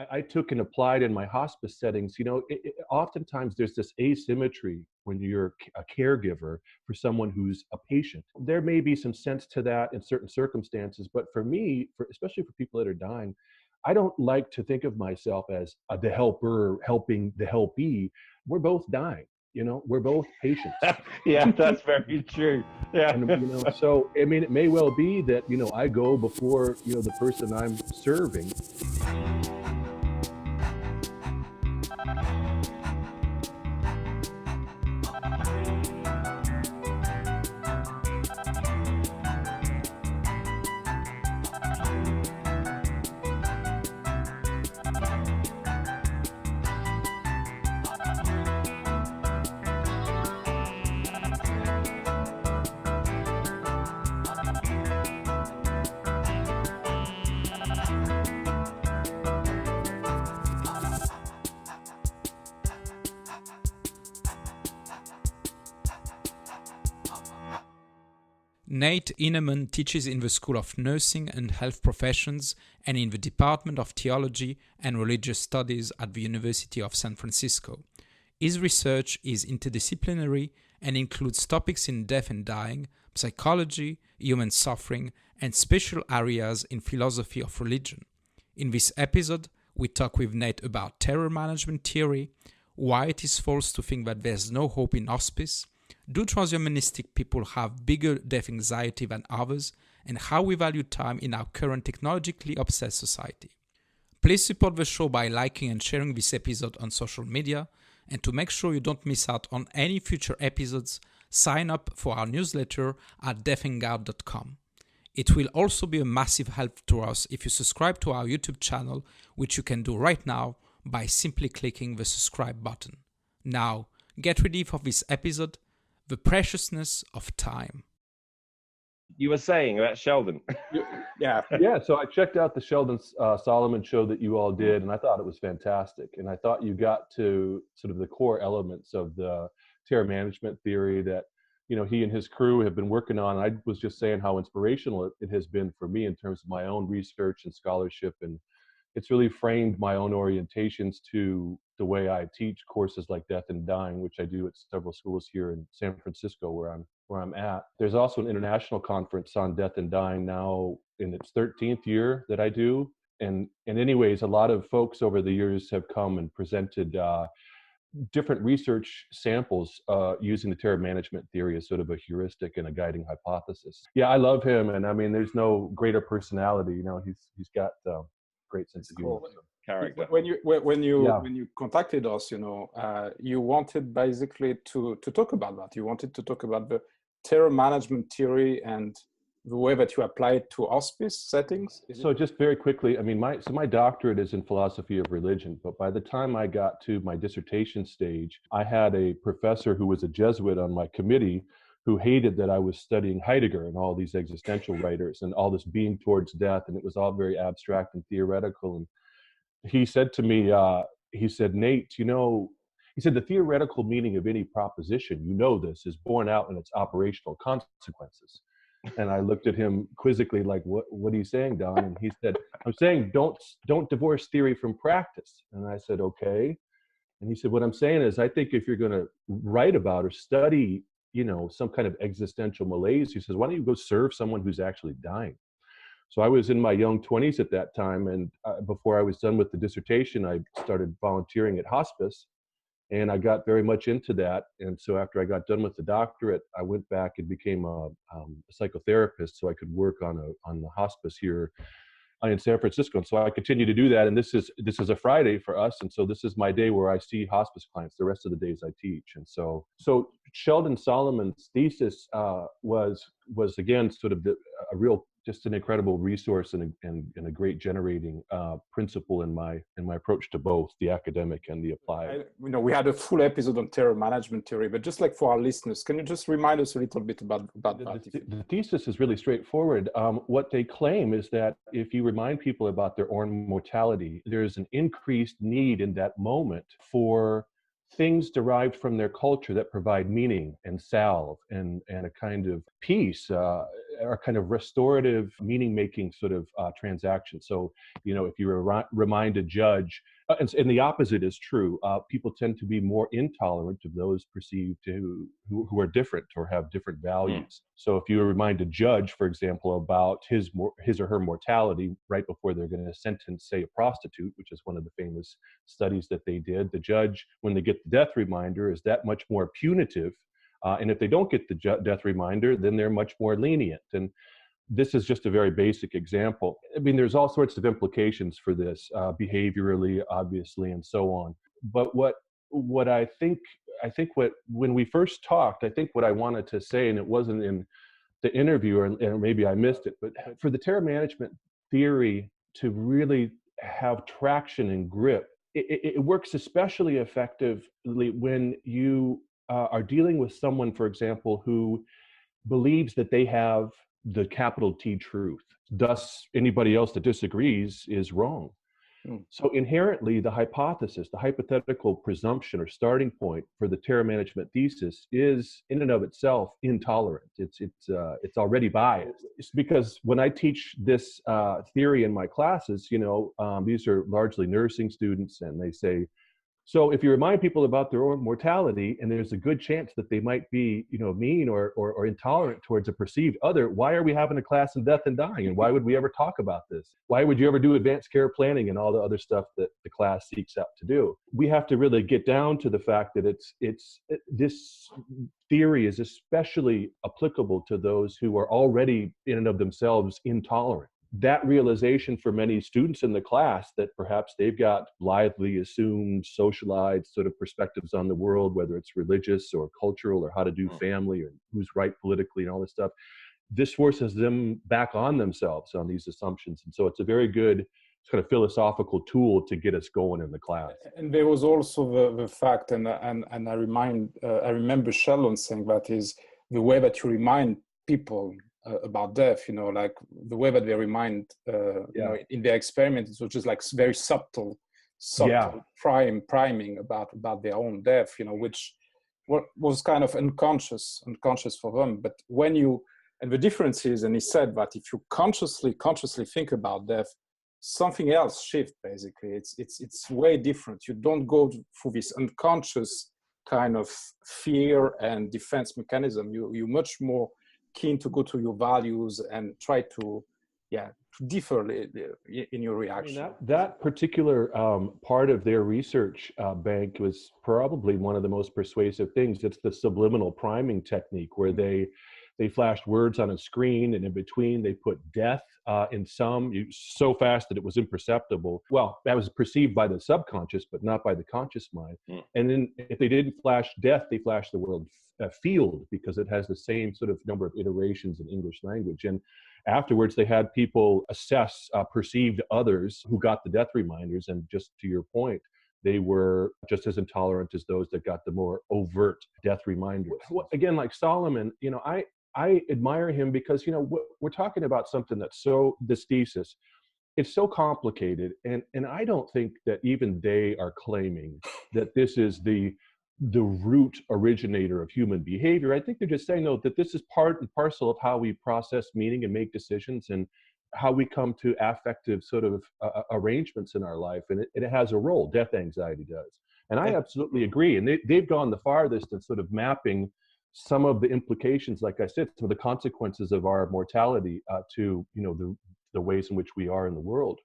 I took and applied in my hospice settings. Oftentimes there's this asymmetry when you're a caregiver for someone who's a patient. There may be some sense to that in certain circumstances, but for me, especially for people that are dying, I don't like to think of myself as the helper helping the helpee. We're both dying. We're both patients. Yeah, that's very true. Yeah. And, so, I mean, it may well be that, I go before, the person I'm serving. Nate Hinerman teaches in the School of Nursing and Health Professions and in the Department of Theology and Religious Studies at the University of San Francisco. His research is interdisciplinary and includes topics in death and dying, psychology, human suffering, and special areas in philosophy of religion. In this episode, we talk with Nate about terror management theory, why it is false to think that there's no hope in hospice, do transhumanistic people have bigger death anxiety than others, and how we value time in our current technologically obsessed society. Please support the show by liking and sharing this episode on social media, and to make sure you don't miss out on any future episodes, sign up for our newsletter at deafandguard.com. It will also be a massive help to us if you subscribe to our YouTube channel, which you can do right now by simply clicking the subscribe button. Now, get ready for this episode, The Preciousness of Time. You were saying about Sheldon. Yeah. So I checked out the Sheldon Solomon show that you all did, and I thought it was fantastic. And I thought you got to sort of the core elements of the terror management theory that, he and his crew have been working on. And I was just saying how inspirational it has been for me in terms of my own research and scholarship. And it's really framed my own orientations to the way I teach courses like Death and Dying, which I do at several schools here in San Francisco where I'm at. There's also an international conference on death and dying now in its 13th year that I do. And anyways, a lot of folks over the years have come and presented different research samples using the terror management theory as sort of a heuristic and a guiding hypothesis. Yeah, I love him. And I mean, there's no greater personality. He's got great sense of humor. Cool. Character. When you contacted us, you wanted basically to talk about that. You wanted to talk about the terror management theory and the way that you apply it to hospice settings. So just very quickly, I mean, my doctorate is in philosophy of religion, but by the time I got to my dissertation stage, I had a professor who was a Jesuit on my committee who hated that I was studying Heidegger and all these existential writers and all this being towards death, and it was all very abstract and theoretical. And he said to me, he said, Nate, he said, the theoretical meaning of any proposition, this, is borne out in its operational consequences. And I looked at him quizzically, like, what are you saying, Don? And he said, I'm saying don't divorce theory from practice. And I said, okay. And he said, what I'm saying is, I think if you're going to write about or study, some kind of existential malaise, he says, why don't you go serve someone who's actually dying? So I was in my young 20s at that time. And before I was done with the dissertation, I started volunteering at Hospice. And I got very much into that. And so after I got done with the doctorate, I went back and became a psychotherapist so I could work on the hospice here in San Francisco. And so I continue to do that. And this is a Friday for us. And so this is my day where I see hospice clients the rest of the days I teach. And so Sheldon Solomon's thesis was again, sort of just an incredible resource and a great generating principle in my approach to both the academic and the applied. We had a full episode on terror management theory, but just like for our listeners, can you just remind us a little bit about that? The thesis is really straightforward. What they claim is that if you remind people about their own mortality, there's an increased need in that moment for things derived from their culture that provide meaning and salve and a kind of peace are kind of restorative, meaning-making sort of transactions. So, if you remind a judge, and the opposite is true. People tend to be more intolerant of those perceived who are different or have different values. So if you remind a judge, for example, about his or her mortality right before they're going to sentence, say, a prostitute, which is one of the famous studies that they did, the judge, when they get the death reminder, is that much more punitive. And if they don't get the death reminder, then they're much more lenient. And this is just a very basic example. I mean, there's all sorts of implications for this, behaviorally, obviously, and so on. But what I think when we first talked, I think what I wanted to say, and it wasn't in the interview, or maybe I missed it, but for the terror management theory to really have traction and grip, it works especially effectively when you are dealing with someone, for example, who believes that they have the capital T truth. Thus, anybody else that disagrees is wrong. So inherently, the hypothesis, the hypothetical presumption or starting point for the terror management thesis is, in and of itself, intolerant. It's already biased. It's because when I teach this theory in my classes, these are largely nursing students, and they say, so if you remind people about their own mortality, and there's a good chance that they might be, mean or intolerant towards a perceived other, why are we having a class in death and dying? And why would we ever talk about this? Why would you ever do advanced care planning and all the other stuff that the class seeks out to do? We have to really get down to the fact that this theory is especially applicable to those who are already in and of themselves intolerant. That realization for many students in the class that perhaps they've got blithely assumed, socialized sort of perspectives on the world, whether it's religious or cultural or how to do family or who's right politically and all this stuff, this forces them back on themselves on these assumptions. And so it's a very good kind of philosophical tool to get us going in the class. And there was also the fact, and I remember Sheldon saying that is the way that you remind people about death, like the way that they remind, in their experiments, which is like very subtle priming about their own death, which was kind of unconscious for them. But and the difference is, and he said that if you consciously think about death, something else shifts. Basically, it's way different. You don't go through this unconscious kind of fear and defense mechanism. You're much more keen to go to your values and try to differ in your reaction. I mean, that particular part of their research bank was probably one of the most persuasive things. It's the subliminal priming technique, where they flashed words on a screen, and in between they put death in so fast that it was imperceptible. Well, that was perceived by the subconscious, but not by the conscious mind. And then if they didn't flash death, they flashed the word field, because it has the same sort of number of iterations in English language. And afterwards, they had people assess perceived others who got the death reminders. And just to your point, they were just as intolerant as those that got the more overt death reminders. Again, like Solomon, I admire him because, we're talking about something that's this thesis, it's so complicated. And I don't think that even they are claiming that this is the root originator of human behavior. I think they're just saying, no, that this is part and parcel of how we process meaning and make decisions, and how we come to affective sort of arrangements in our life. And it has a role, death anxiety does. And I absolutely agree. And they've gone the farthest in sort of mapping some of the implications, like I said, some of the consequences of our mortality to, the ways in which we are in the world.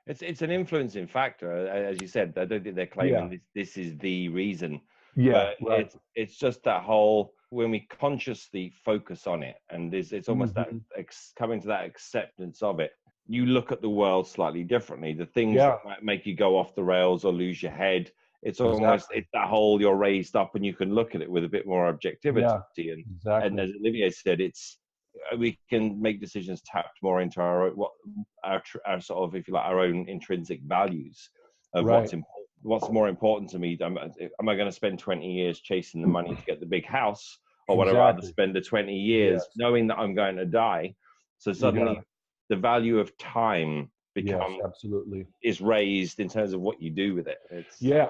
It's an influencing factor, as you said. I don't think they're claiming this is the reason. Yeah, but right. It's just that whole, when we consciously focus on it, and it's almost that coming to that acceptance of it, you look at the world slightly differently. The things that might make you go off the rails or lose your head, it's almost it's that whole, you're raised up and you can look at it with a bit more objectivity. And as Olivier said, we can make decisions tapped more into our sort of, if you like, our own intrinsic values of what's more important to me. Am I going to spend 20 years chasing the money to get the big house, or would I rather spend the 20 years knowing that I'm going to die? So suddenly the value of time is raised in terms of what you do with it.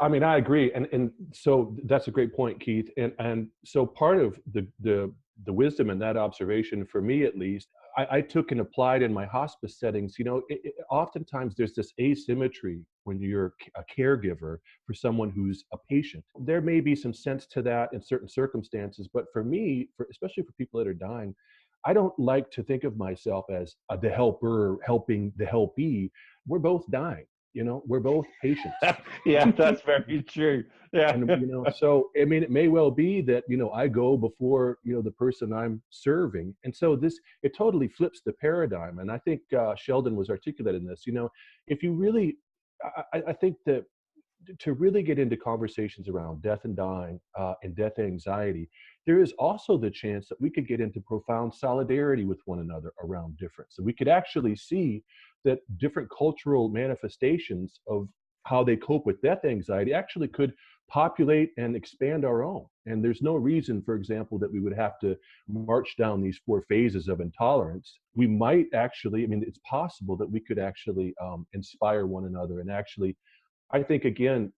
I mean, I agree. And so that's a great point, Keith. And so part of the the wisdom in that observation, for me at least, I took and applied in my hospice settings. Oftentimes there's this asymmetry when you're a caregiver for someone who's a patient. There may be some sense to that in certain circumstances, but for me, especially for people that are dying, I don't like to think of myself as the helper helping the helpee. We're both dying. We're both patients. Yeah, that's very true. Yeah. And, so, I mean, it may well be that, I go before, the person I'm serving. And so it totally flips the paradigm. And I think Sheldon was articulate in this, if you really, I think that to really get into conversations around death and dying and death anxiety, there is also the chance that we could get into profound solidarity with one another around difference. And we could actually see that different cultural manifestations of how they cope with death anxiety actually could populate and expand our own. And there's no reason, for example, that we would have to march down these 4 phases of intolerance. We might actually, it's possible that we could actually inspire one another and actually, I think, again,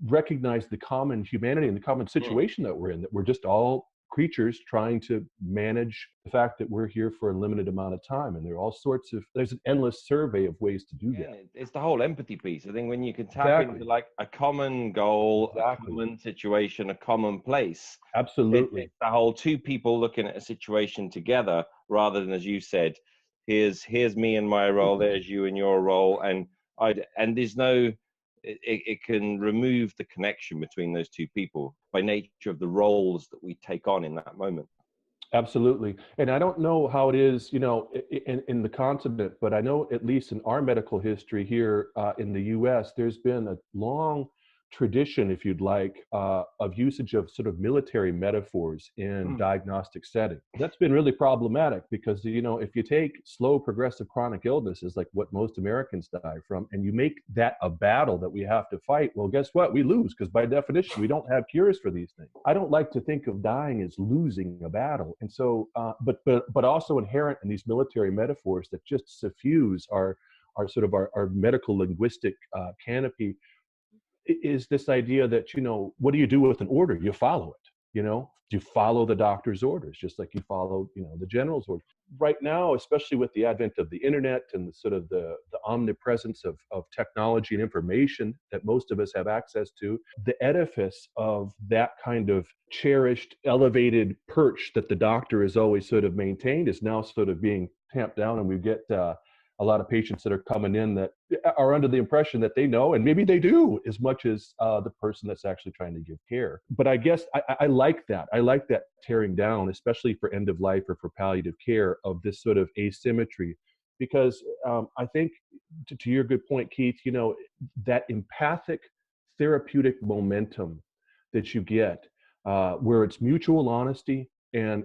recognize the common humanity and the common situation that we're in, that we're just all creatures trying to manage the fact that we're here for a limited amount of time. And there's an endless survey of ways to do that. It's the whole empathy piece. I think when you can tap into like a common goal, a common situation, a common place. Absolutely. It's the whole 2 people looking at a situation together, rather than, as you said, here's me and my role, there's you and your role. And there's no, it can remove the connection between those 2 people by nature of the roles that we take on in that moment. Absolutely. And I don't know how it is, in the continent, but I know at least in our medical history here in the US, there's been a long tradition, if you'd like, of usage of sort of military metaphors in diagnostic settings. That's been really problematic because, if you take slow progressive chronic illnesses, like what most Americans die from, and you make that a battle that we have to fight, well, guess what? We lose, because by definition, we don't have cures for these things. I don't like to think of dying as losing a battle. And so, but also inherent in these military metaphors that just suffuse our medical linguistic canopy is this idea that, what do you do with an order? You follow it, you follow the doctor's orders, just like you follow, the general's orders. Right now, especially with the advent of the internet and the omnipresence of technology and information that most of us have access to, the edifice of that kind of cherished, elevated perch that the doctor has always sort of maintained is now sort of being tamped down, and we get a lot of patients that are coming in that are under the impression that they know, and maybe they do, as much as the person that's actually trying to give care. But I guess I like that. I like that tearing down, especially for end of life or for palliative care, of this sort of asymmetry, because I think, to your good point, Keith, that empathic therapeutic momentum that you get, where it's mutual honesty, and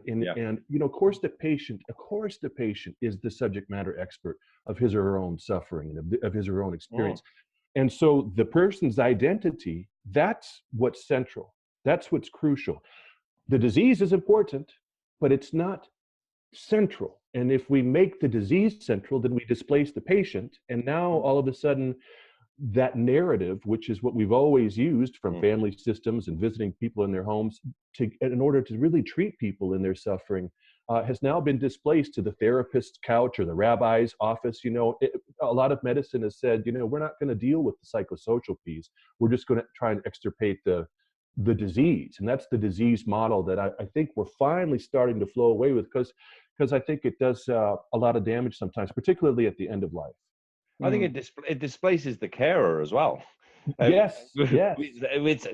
of course the patient is the subject matter expert of his or her own suffering and of his or her own experience. And so the person's identity, that's what's central. That's what's crucial. The disease is important, but it's not central. And if we make the disease central, then we displace the patient. And now all of a sudden, that narrative, which is what we've always used from family systems and visiting people in their homes in order to really treat people in their suffering, has now been displaced to the therapist's couch or the rabbi's office. A lot of medicine has said, we're not going to deal with the psychosocial piece. We're just going to try and extirpate the disease. And that's the disease model that I think we're finally starting to flow away with, because I think it does a lot of damage sometimes, particularly at the end of life. I think it displaces the carer as well. Yes.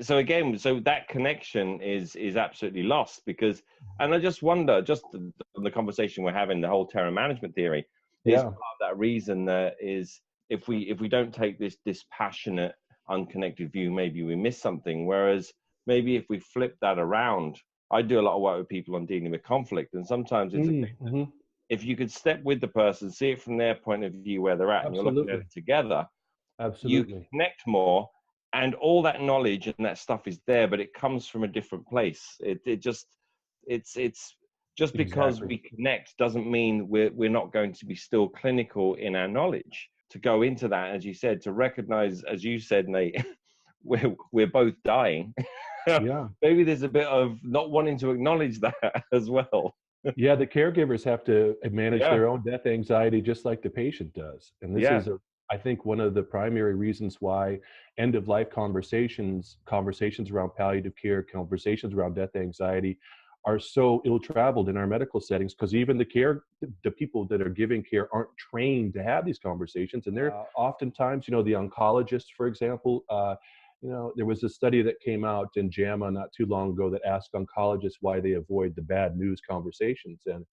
So again, that connection is absolutely lost, because, and I just wonder, just the conversation we're having, the whole terror management theory, is part of that reason that is, if we don't take this dispassionate, unconnected view, maybe we miss something. Whereas maybe if we flip that around, I do a lot of work with people on dealing with conflict, and sometimes it's if you could step with the person, see it from their point of view where they're at, and you're looking at it together, you connect more, and all that knowledge and that stuff is there, but it comes from a different place. It's just because we connect doesn't mean we're not going to be still clinical in our knowledge. To go into that, as you said, to recognize, as you said, Nate, we're both dying. Yeah. Maybe there's a bit of not wanting to acknowledge that as well. Yeah, the caregivers have to manage their own death anxiety just like the patient does. And this is, I think, one of the primary reasons why end-of-life conversations around palliative care, conversations around death anxiety are so ill-traveled in our medical settings, because even the people that are giving care aren't trained to have these conversations. And they're oftentimes, the oncologists, for example, there was a study that came out in JAMA not too long ago that asked oncologists why they avoid the bad news conversations. And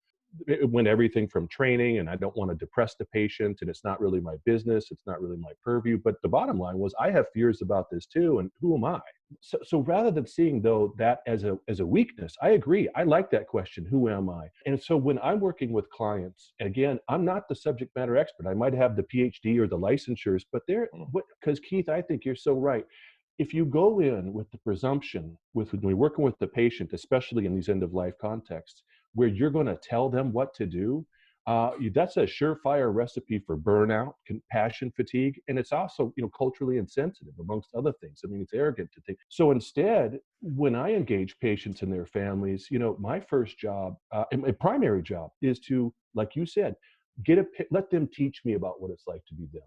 it went everything from training, and I don't want to depress the patient, and it's not really my business, it's not really my purview. But the bottom line was, I have fears about this too, and who am I? So rather than seeing, though, that as a weakness, I agree. I like that question, who am I? And so when I'm working with clients, again, I'm not the subject matter expert. I might have the PhD or the licensures, but because Keith, I think you're so right. If you go in with the presumption, when we're working with the patient, especially in these end-of-life contexts, where you're going to tell them what to do, that's a surefire recipe for burnout, compassion fatigue, and it's also, culturally insensitive, amongst other things. I mean, it's arrogant to think. So instead, when I engage patients and their families, my first job, and my primary job, is to, like you said, let them teach me about what it's like to be them.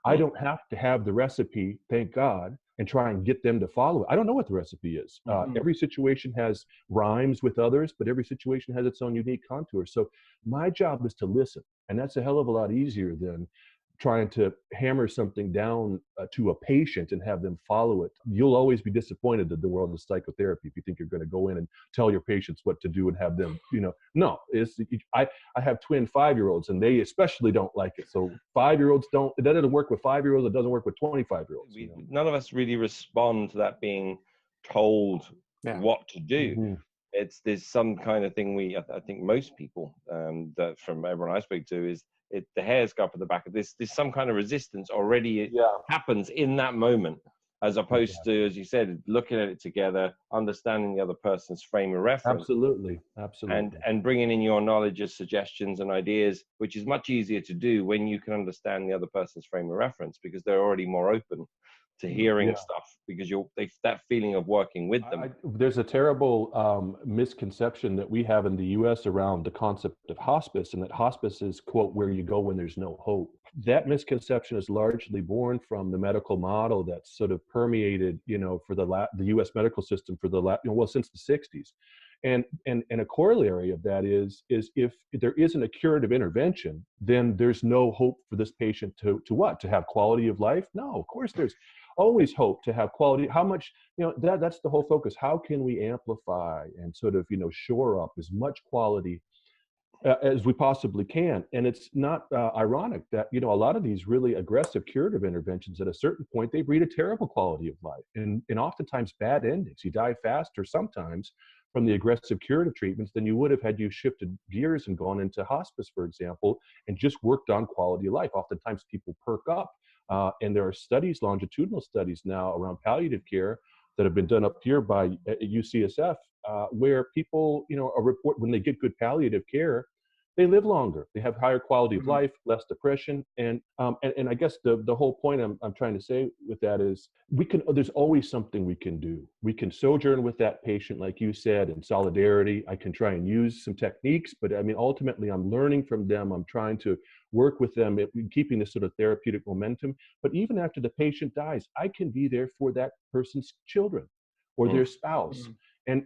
I don't have to have the recipe, thank God, and try and get them to follow it. I don't know what the recipe is. Every situation has rhymes with others, but every situation has its own unique contour. So my job is to listen, and that's a hell of a lot easier than trying to hammer something down to a patient and have them follow it. You'll always be disappointed in the world of psychotherapy if you think you're going to go in and tell your patients what to do and have them, no. I have twin 5-year-olds, and they especially don't like it. So 5-year-olds it doesn't work with 5-year-olds. It doesn't work with 25-year-olds. None of us really respond to that being told what to do. There's some kind of thing I think most people that from everyone I speak to is, the hairs go up at the back of this. There's some kind of resistance already happens in that moment, as opposed to, as you said, looking at it together, understanding the other person's frame of reference. Absolutely. And bringing in your knowledge as suggestions and ideas, which is much easier to do when you can understand the other person's frame of reference, because they're already more open to hearing stuff, because that feeling of working with them. There's a terrible misconception that we have in the U.S. around the concept of hospice, and that hospice is, quote, where you go when there's no hope. That misconception is largely born from the medical model that's sort of permeated, for the U.S. medical system since the 60s. And a corollary of that is if there isn't a curative intervention, then there's no hope for this patient to have quality of life? No, of course there's always hope to have quality. How much, that's the whole focus. How can we amplify and sort of, shore up as much quality as we possibly can? And it's not ironic that, a lot of these really aggressive curative interventions, at a certain point, they breed a terrible quality of life and oftentimes bad endings. You die faster sometimes from the aggressive curative treatments than you would have had you shifted gears and gone into hospice, for example, and just worked on quality of life. Oftentimes people perk up. And there are studies, longitudinal studies now around palliative care that have been done up here by UCSF, where people, report when they get good palliative care, they live longer. They have higher quality of life, less depression, and I guess the whole point I'm trying to say with that is there's always something we can do. We can sojourn with that patient, like you said, in solidarity. I can try and use some techniques, but I mean, ultimately, I'm learning from them. I'm trying to work with them, keeping this sort of therapeutic momentum. But even after the patient dies, I can be there for that person's children or their spouse. And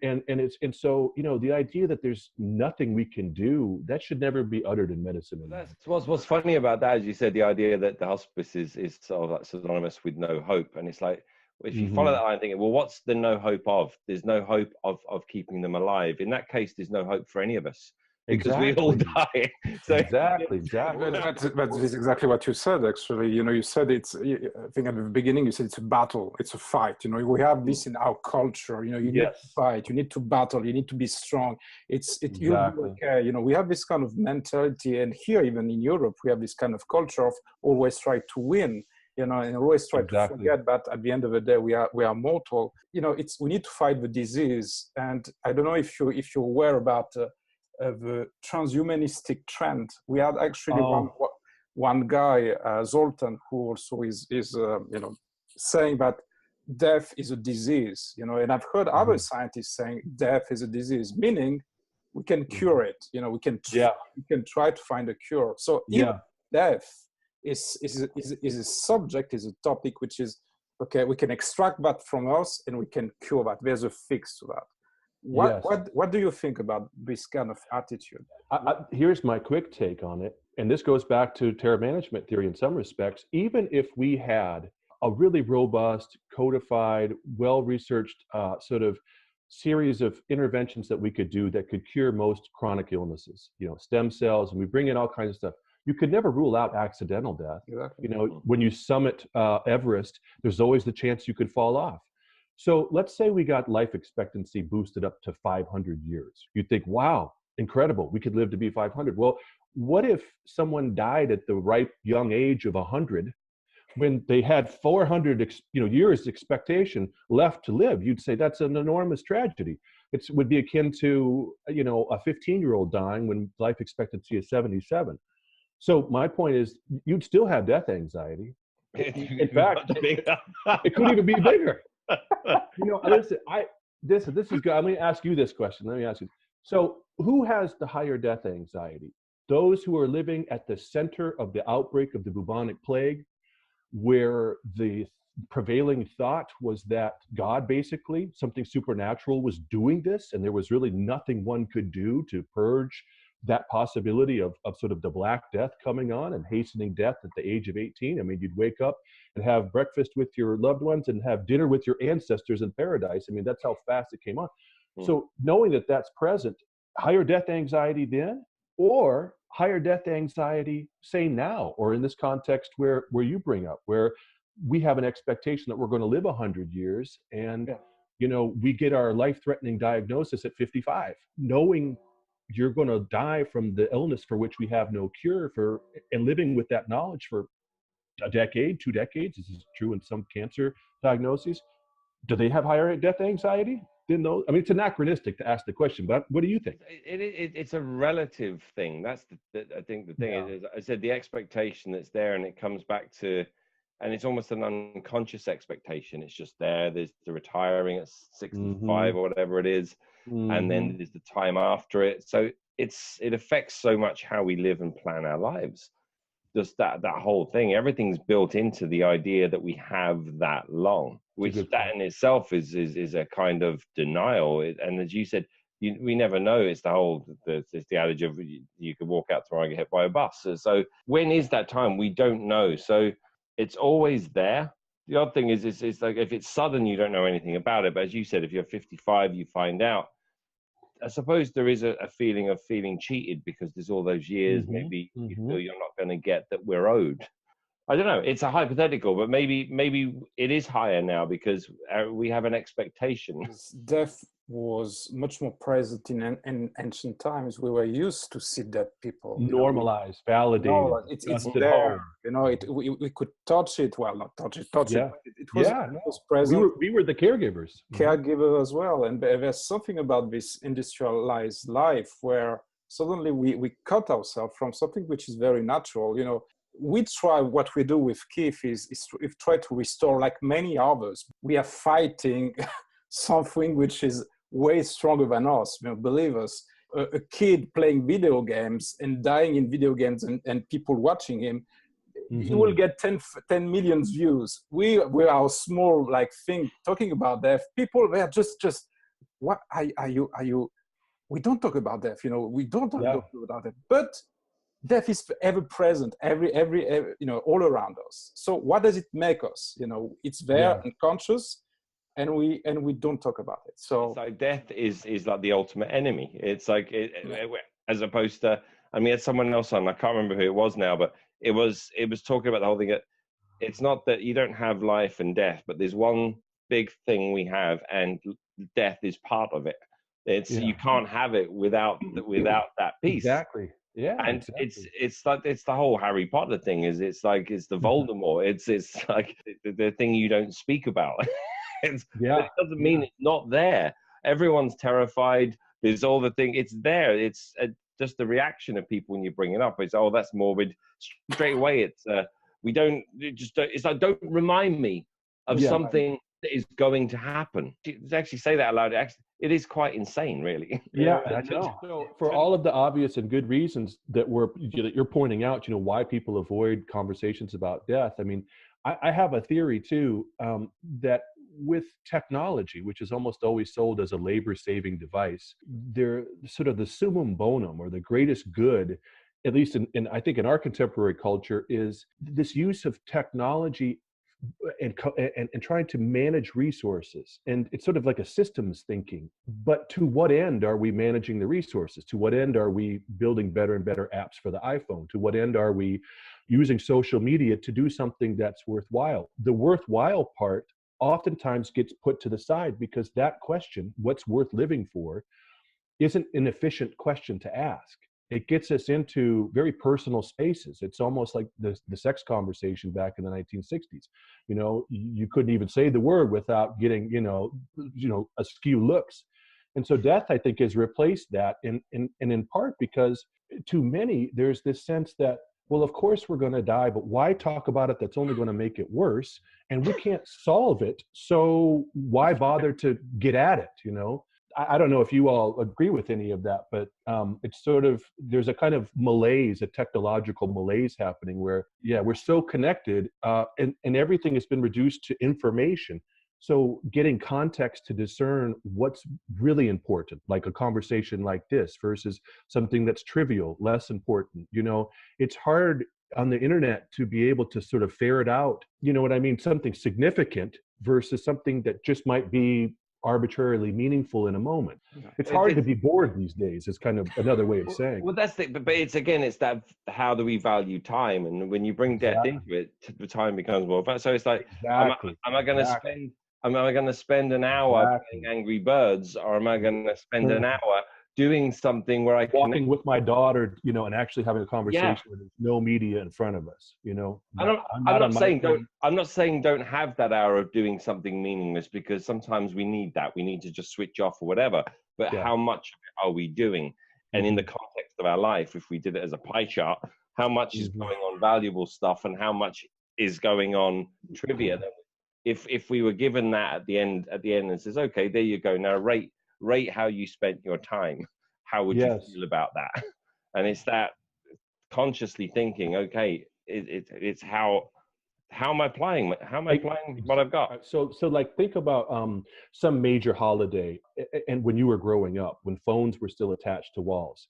so, the idea that there's nothing we can do, that should never be uttered in medicine. That's what's funny about that, as you said, the idea that the hospice is sort of like synonymous with no hope. And it's like, if you follow that line thinking, well, what's the no hope of? There's no hope of keeping them alive. In that case, there's no hope for any of us. Because we all die. So Exactly. But this is exactly what you said, actually. You said I think at the beginning, you said it's a battle, it's a fight. We have this in our culture. You need to fight, you need to battle, you need to be strong. Okay. We have this kind of mentality, and here, even in Europe, we have this kind of culture of always try to win. And always try to forget that at the end of the day, we are mortal. We need to fight the disease. And I don't know if you're aware about the transhumanistic trend. We had actually one guy, Zoltan, who also is saying that death is a disease, you know, and I've heard other scientists saying death is a disease, meaning we can cure it, you know, we can try to find a cure. So if death is a subject, is a topic which is, okay, we can extract that from us and we can cure that. There's a fix to that. What do you think about this kind of attitude? Here's my quick take on it. And this goes back to terror management theory in some respects. Even if we had a really robust, codified, well-researched sort of series of interventions that we could do that could cure most chronic illnesses, you know, stem cells, and we bring in all kinds of stuff. You could never rule out accidental death. Exactly. You know, when you summit Everest, there's always the chance you could fall off. So let's say we got life expectancy boosted up to 500 years. You'd think, wow, incredible, we could live to be 500. Well, what if someone died at the ripe young age of 100 when they had 400 years expectation left to live? You'd say that's an enormous tragedy. It would be akin to, you know, a 15-year-old dying when life expectancy is 77. So my point is, you'd still have death anxiety. In fact, it could even be bigger. You know, listen, this is good. I'm going to ask you this question. Let me ask you. So who has the higher death anxiety? Those who are living at the center of the outbreak of the bubonic plague, where the prevailing thought was that God, basically, something supernatural, was doing this, and there was really nothing one could do to purge that possibility of sort of the Black Death coming on and hastening death at the age of 18. I mean, you'd wake up and have breakfast with your loved ones and have dinner with your ancestors in paradise. I mean, that's how fast it came on. So knowing that that's present, higher death anxiety then, or higher death anxiety, say now, or in this context where you bring up, where we have an expectation that we're going to live 100 years, and you know, we get our life-threatening diagnosis at 55, knowing you're going to die from the illness for which we have no cure for, and living with that knowledge for a decade, 2 decades. This is true in some cancer diagnoses. Do they have higher death anxiety than those? I mean, it's anachronistic to ask the question, but what do you think? It's a relative thing. That's I think the thing is, I said, the expectation that's there, and it comes back to, and it's almost an unconscious expectation. It's just there. There's the retiring at 65 or whatever it is. And then there's the time after it. So it affects so much how we live and plan our lives. Just that whole thing, everything's built into the idea that we have that long, which that in itself is a kind of denial. And as you said, we never know. It's it's the adage of you could walk out tomorrow and get hit by a bus. So when is that time? We don't know. So it's always there. The odd thing is, it's like, if it's sudden, you don't know anything about it. But as you said, if you're 55, you find out. I suppose there is a feeling of feeling cheated because there's all those years. Maybe you feel you're not going to get that we're owed. I don't know. It's a hypothetical, but maybe it is higher now because we have an expectation. Death was much more present in ancient times. We were used to see dead people. Normalized, validated. No, it's there. You know, we could touch it. Well, not touch it. It was present. We were the caregivers. Caregivers as well. And there's something about this industrialized life where suddenly we cut ourselves from something which is very natural. You know, what we do with Keith is try to restore, like many others. We are fighting something which is way stronger than us. You know, believe us, a kid playing video games and dying in video games and people watching him, he will get 10 million views. We are a small thing talking about death. People, they're just what are you? We don't talk about death. You know, we don't talk about death, but death is ever present, every all around us. So what does it make us? You know, it's there, unconscious, and we don't talk about it. So it's like death is like the ultimate enemy. It's like as opposed to, I mean, it's someone else on, I can't remember who it was now, but it was talking about the whole thing that it's not that you don't have life and death, but there's one big thing we have, and death is part of it. It's you can't have it without that piece. Exactly. Yeah, and exactly. It's the whole Harry Potter thing. It's the Voldemort. It's like the thing you don't speak about. It doesn't mean it's not there. Everyone's terrified. There's all the thing. It's there. It's just the reaction of people when you bring it up. It's that's morbid. Straight away, it's we don't. It's like, don't remind me of something that is going to happen. To actually say that aloud, it is quite insane, really. Yeah, I know. So for all of the obvious and good reasons that you're pointing out, why people avoid conversations about death. I mean, I have a theory too, that with technology, which is almost always sold as a labor-saving device, they're sort of the summum bonum, or the greatest good, at least in I think in our contemporary culture, is this use of technology and trying to manage resources. And it's sort of like a systems thinking. But to what end are we managing the resources? To what end are we building better and better apps for the iPhone? To what end are we using social media to do something that's worthwhile? The worthwhile part oftentimes gets put to the side, because that question, what's worth living for, isn't an efficient question to ask. It gets us into very personal spaces. It's almost like the sex conversation back in the 1960s. You couldn't even say the word without getting, askew looks. And so death, I think, has replaced that, and in part because to many, there's this sense that, well, of course we're going to die, but why talk about it? That's only going to make it worse. And we can't solve it. So why bother to get at it, I don't know if you all agree with any of that, but it's sort of, there's a kind of malaise, a technological malaise happening where, we're so connected and everything has been reduced to information. So getting context to discern what's really important, like a conversation like this versus something that's trivial, less important, it's hard on the internet to be able to sort of ferret out, something significant versus something that just might be arbitrarily meaningful in a moment. It's hard to be bored these days, is kind of another way of saying. Well, that's it. But it's that, how do we value time? And when you bring death into it, the time becomes more. So it's like, am I going to spend an hour playing Angry Birds, or am I going to spend an hour doing something where I walking with my daughter, and actually having a conversation where there's no media in front of us, I'm not saying don't have that hour of doing something meaningless, because sometimes we need that. We need to just switch off or whatever. But how much are we doing? And in the context of our life, if we did it as a pie chart, how much is going on valuable stuff and how much is going on trivia? If we were given that at the end and says, okay, there you go, now rate how you spent your time, how would you feel about that? And it's that consciously thinking, okay, it's how am I playing what I've got? So like, think about some major holiday, and when you were growing up, when phones were still attached to walls,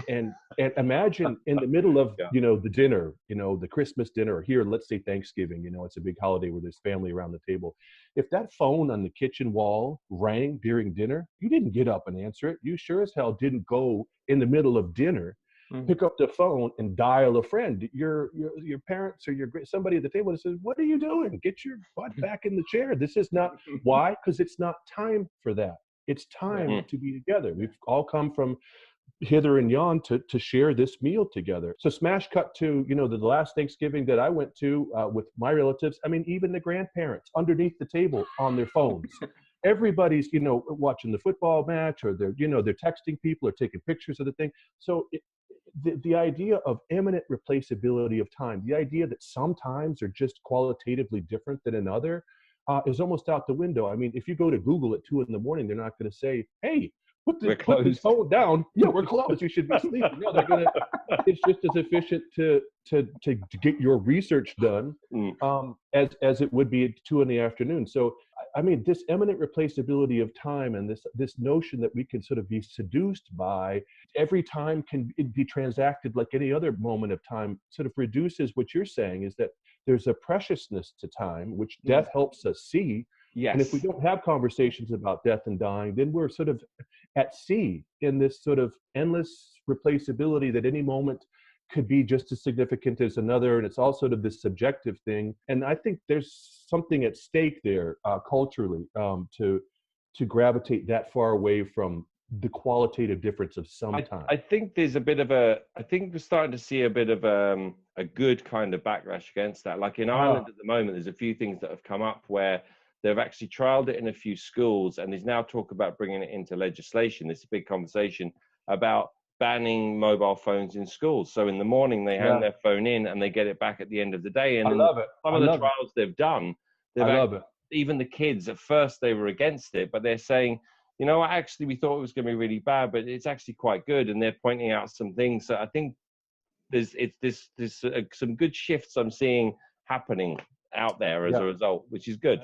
and imagine in the middle of the dinner, the Christmas dinner, or here, let's say Thanksgiving, it's a big holiday where there's family around the table. If that phone on the kitchen wall rang during dinner, you didn't get up and answer it. You sure as hell didn't go in the middle of dinner, pick up the phone and dial a friend, your parents or somebody at the table that says, "What are you doing? Get your butt back in the chair." This is not why, because it's not time for that. It's time to be together. We've all come from hither and yon to share this meal together. So smash cut to, the last Thanksgiving that I went to with my relatives. I mean, even the grandparents underneath the table on their phones. Everybody's, watching the football match, or they're texting people or taking pictures of the thing. So the idea of imminent replaceability of time, the idea that some times are just qualitatively different than another, is almost out the window. I mean, if you go to Google at 2 a.m, they're not going to say, "Hey, put this phone down. Yeah, we're closed. You should be sleeping." No, they're gonna. It's just as efficient to get your research done as it would be at 2 p.m. So, I mean, this eminent replaceability of time, and this notion that we can sort of be seduced by every time can be transacted like any other moment of time, sort of reduces what you're saying, is that there's a preciousness to time, which death helps us see. Yes. And if we don't have conversations about death and dying, then we're sort of at sea in this sort of endless replaceability that any moment could be just as significant as another. And it's all sort of this subjective thing. And I think there's something at stake there culturally to gravitate that far away from the qualitative difference of some time. I think there's I think we're starting to see a bit of a good kind of backlash against that. Like in Ireland at the moment, there's a few things that have come up where they've actually trialed it in a few schools, and there's now talk about bringing it into legislation. There's a big conversation about banning mobile phones in schools. So in the morning, they hand their phone in and they get it back at the end of the day. And I love it. Some of the trials they've done, even the kids at first, they were against it, but they're saying, you know, actually we thought it was going to be really bad, but it's actually quite good. And they're pointing out some things. So I think there's some good shifts I'm seeing happening out there as a result, which is good.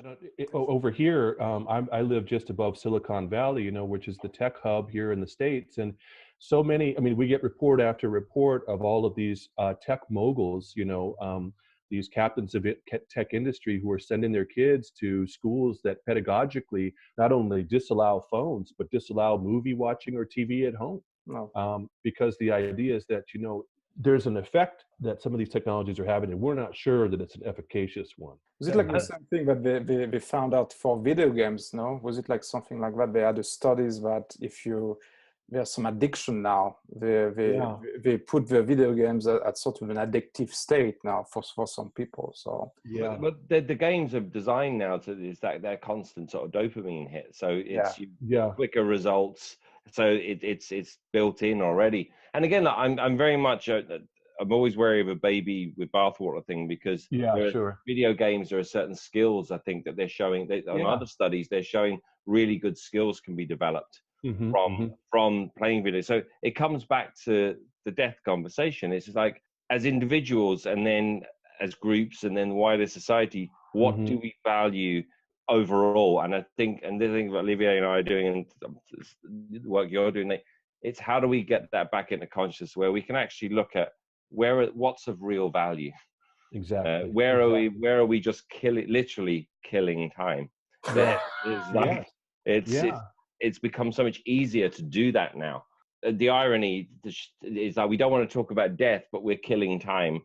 Over here, I live just above Silicon Valley, you know, which is the tech hub here in the States. And so many, I mean, we get report after report of all of these tech moguls, you know, these captains of tech industry who are sending their kids to schools that pedagogically not only disallow phones, but disallow movie watching or TV at home. Because the idea is that, you know, there's an effect that some of these technologies are having, and we're not sure that it's an efficacious one. Was it like the same thing that they found out for video games, no? Was it like something like that? They had studies that if there's some addiction now, they put the video games at sort of an addictive state now for some people. So but the games are designed now is that their constant sort of dopamine hit. So it's quicker results. So it's built in already. And again, I'm very much I'm always wary of a baby with bathwater thing, because video games, there are certain skills I think that they're showing. On other studies, they're showing really good skills can be developed from playing video. So it comes back to the death conversation. It's like, as individuals, and then as groups, and then wider society, what do we value overall? And I think, and the thing that Olivier and I are doing, and the work you're doing, it's how do we get that back into consciousness where we can actually look at what's of real value. Exactly. Where are we just literally killing time? It's become so much easier to do that now. The irony is that we don't want to talk about death, but we're killing time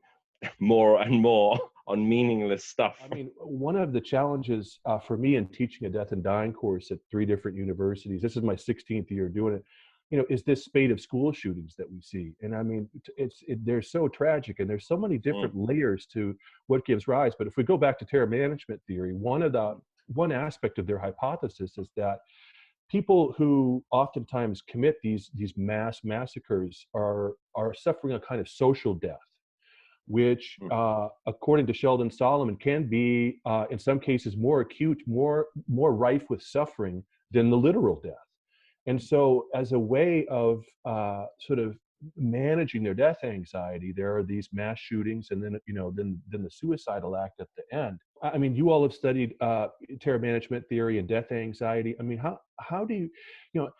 more and more on meaningless stuff. I mean, one of the challenges for me in teaching a death and dying course at 3 different universities, this is my 16th year doing it, you know, is this spate of school shootings that we see. And I mean, they're so tragic, and there's so many different layers to what gives rise. But if we go back to terror management theory, one aspect of their hypothesis is that people who oftentimes commit these mass massacres are suffering a kind of social death, which, according to Sheldon Solomon, can be, in some cases, more acute, more rife with suffering than the literal death. And so, as a way of sort of managing their death anxiety, there are these mass shootings, and then, you know, then the suicidal act at the end. I mean, you all have studied terror management theory and death anxiety. I mean, how do you, you know,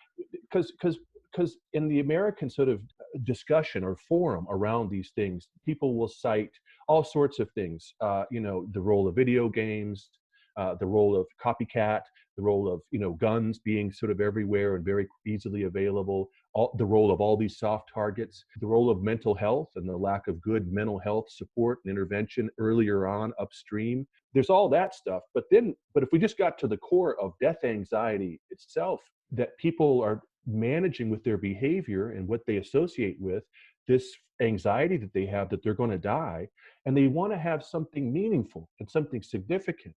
because in the American sort of discussion or forum around these things, people will cite all sorts of things, you know, the role of video games, the role of copycat, the role of, you know, guns being sort of everywhere and very easily available, the role of all these soft targets, the role of mental health and the lack of good mental health support and intervention earlier on upstream. There's all that stuff. But if we just got to the core of death anxiety itself, that people are managing with their behavior and what they associate with this anxiety that they have that they're going to die, and they want to have something meaningful and something significant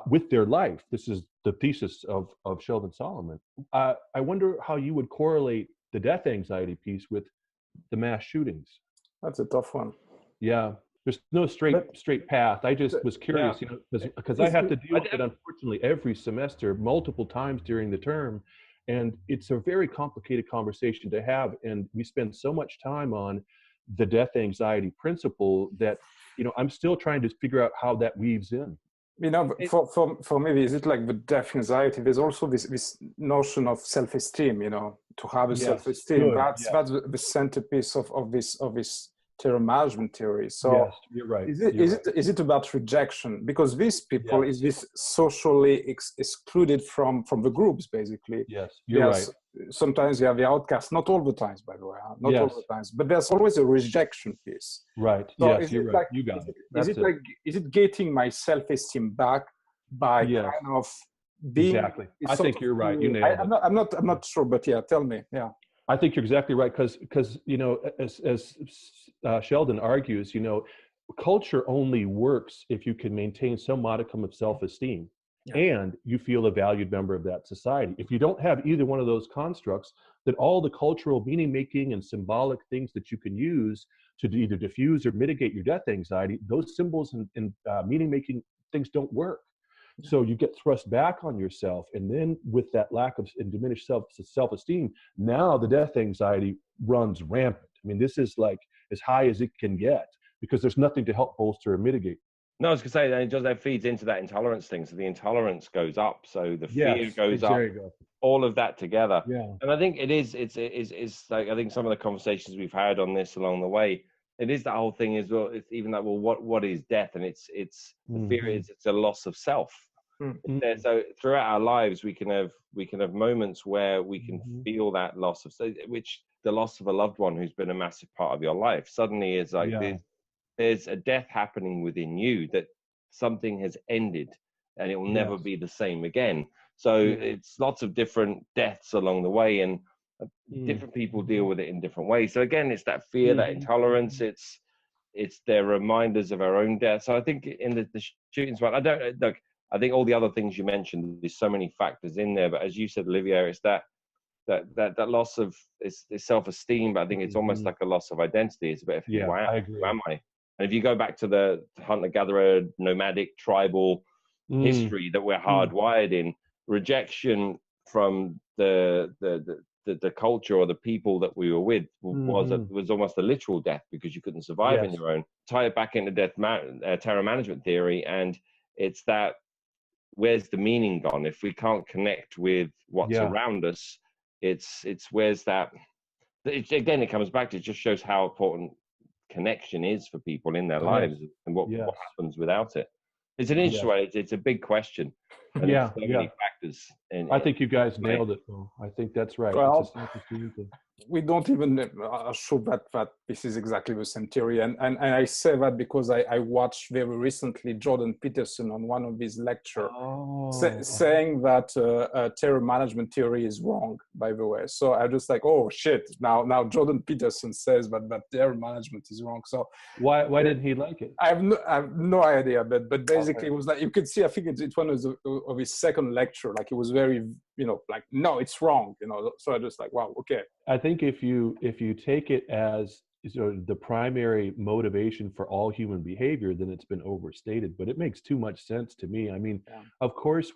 with their life. This is the thesis of Sheldon Solomon. I wonder how you would correlate the death anxiety piece with the mass shootings. That's a tough one. Yeah, there's no straight path. I just was curious, you know, because I have to deal with it, unfortunately, every semester, multiple times during the term. And it's a very complicated conversation to have. And we spend so much time on the death anxiety principle that, you know, I'm still trying to figure out how that weaves in. You know, for me, is it like the death anxiety? There's also this notion of self-esteem, you know, to have a self-esteem. That's the centerpiece of this terror management theory. So yes, you're right. Is it about rejection? Because these people is this socially excluded from the groups, basically. Yes, you're right. Sometimes you have the outcasts, not all the times, by the way, not all the times, but there's always a rejection piece. Right. So yes, you're right. Like, you got it. Is it getting my self-esteem back by kind of being? Exactly. I think you're right. You nailed it. I'm not sure, but yeah, tell me. Yeah. I think you're exactly right, because you know, as Sheldon argues, you know, culture only works if you can maintain some modicum of self-esteem and you feel a valued member of that society. If you don't have either one of those constructs, then all the cultural meaning-making and symbolic things that you can use to either diffuse or mitigate your death anxiety, those symbols and meaning-making things don't work. So you get thrust back on yourself, and then with that lack of and diminished self-esteem, now the death anxiety runs rampant. I mean, this is like as high as it can get because there's nothing to help bolster or mitigate. No, I was going to say that feeds into that intolerance thing. So the intolerance goes up, so the fear goes up. All of that together. Yeah. And I think it's like, I think some of the conversations we've had on this along the way, it is that whole thing is, well, it's even like, well, what is death? And it's the fear is it's a loss of self. So throughout our lives, we can have moments where we can feel that loss of, which the loss of a loved one who's been a massive part of your life suddenly is like there's a death happening within you, that something has ended and it will never be the same again. So it's lots of different deaths along the way, and different people deal with it in different ways. So again, it's that fear, that intolerance, it's their reminders of our own death. So I think in the shootings, I think all the other things you mentioned, there's so many factors in there, but as you said, Olivier, it's that loss of self-esteem, but I think it's almost like a loss of identity. It's a bit of who am I? And if you go back to the hunter-gatherer, nomadic, tribal history that we're hardwired in, rejection from the culture or the people that we were with was almost a literal death because you couldn't survive on your own. Tie it back into terror management theory, and it's that, where's the meaning gone? If we can't connect with what's around us, it's where's that? Again, it comes back to, it just shows how important connection is for people in their lives and what happens without it. It's an interesting way. It's a big question. And so many factors. I think you guys nailed it, though. I think that's right. Well, we don't even show that this is exactly the same theory. And I say that because I watched very recently Jordan Peterson on one of his lectures saying that terror management theory is wrong, by the way. So I just like, oh shit, now Jordan Peterson says that terror management is wrong. So why didn't he like it? I have no idea, but basically it was like, you could see, I think it's one of his second lecture, like it was very, like, no, it's wrong, so I just like, wow, okay. I think if you take it as the primary motivation for all human behavior, then it's been overstated, but it makes too much sense to me. I mean, of course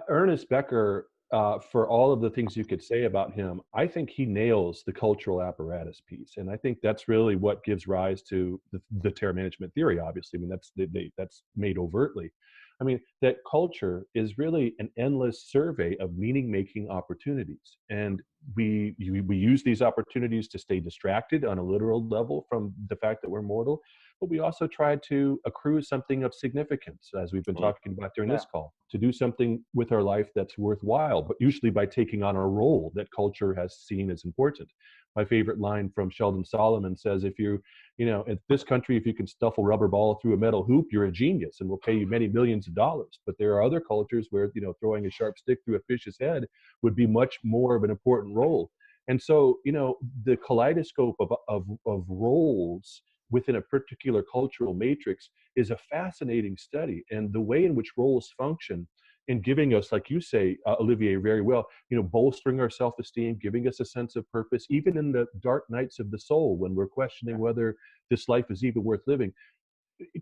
Ernest Becker, for all of the things you could say about him, I think he nails the cultural apparatus piece. And I think that's really what gives rise to the terror management theory, obviously. I mean, that's made overtly. I mean, that culture is really an endless survey of meaning-making opportunities. And we use these opportunities to stay distracted on a literal level from the fact that we're mortal, but we also try to accrue something of significance, as we've been talking about during this call, to do something with our life that's worthwhile, but usually by taking on a role that culture has seen as important. My favorite line from Sheldon Solomon says, if in this country, if you can stuff a rubber ball through a metal hoop, you're a genius and we'll pay you many millions of dollars. But there are other cultures where, throwing a sharp stick through a fish's head would be much more of an important role. And so, the kaleidoscope of roles within a particular cultural matrix is a fascinating study. And the way in which roles function in giving us, like you say, Olivier, very well, bolstering our self-esteem, giving us a sense of purpose, even in the dark nights of the soul when we're questioning whether this life is even worth living.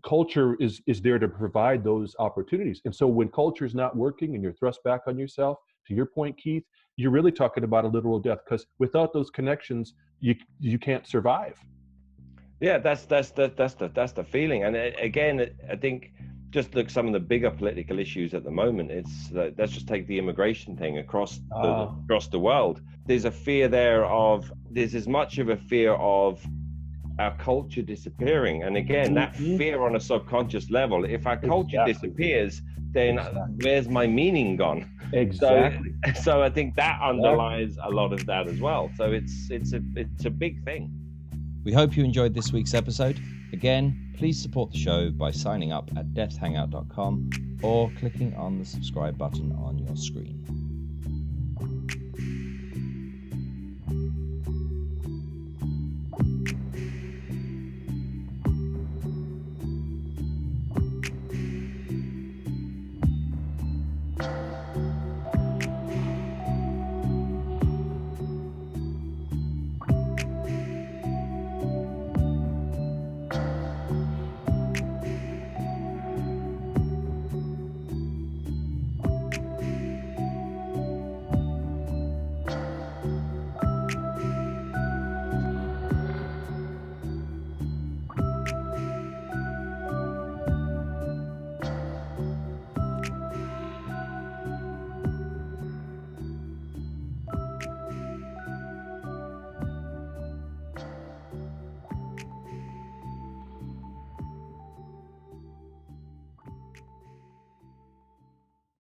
Culture is there to provide those opportunities. And so when culture is not working and you're thrust back on yourself, to your point, Keith, you're really talking about a literal death, because without those connections, you can't survive. Yeah, that's the feeling. And again, I think, just look some of the bigger political issues at the moment. It's let's just take the immigration thing across the world. There's a fear there's as much of a fear of our culture disappearing. And again, that fear on a subconscious level, if our culture disappears, then where's my meaning gone? Exactly. So I think that underlies a lot of that as well. So it's a big thing. We hope you enjoyed this week's episode. Again, please support the show by signing up at deathhangout.com or clicking on the subscribe button on your screen.